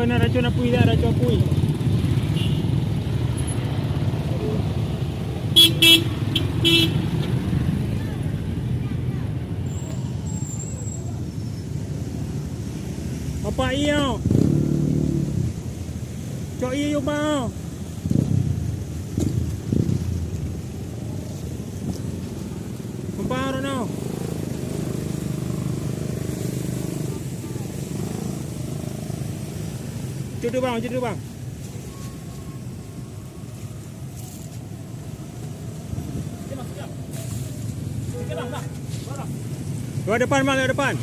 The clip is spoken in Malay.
nak racun apui dah, racun apui. Bapak iya. Cok iya yo ba. Bapak no. Jodoh bang, jodoh bang. Dua depan bang, dua depan.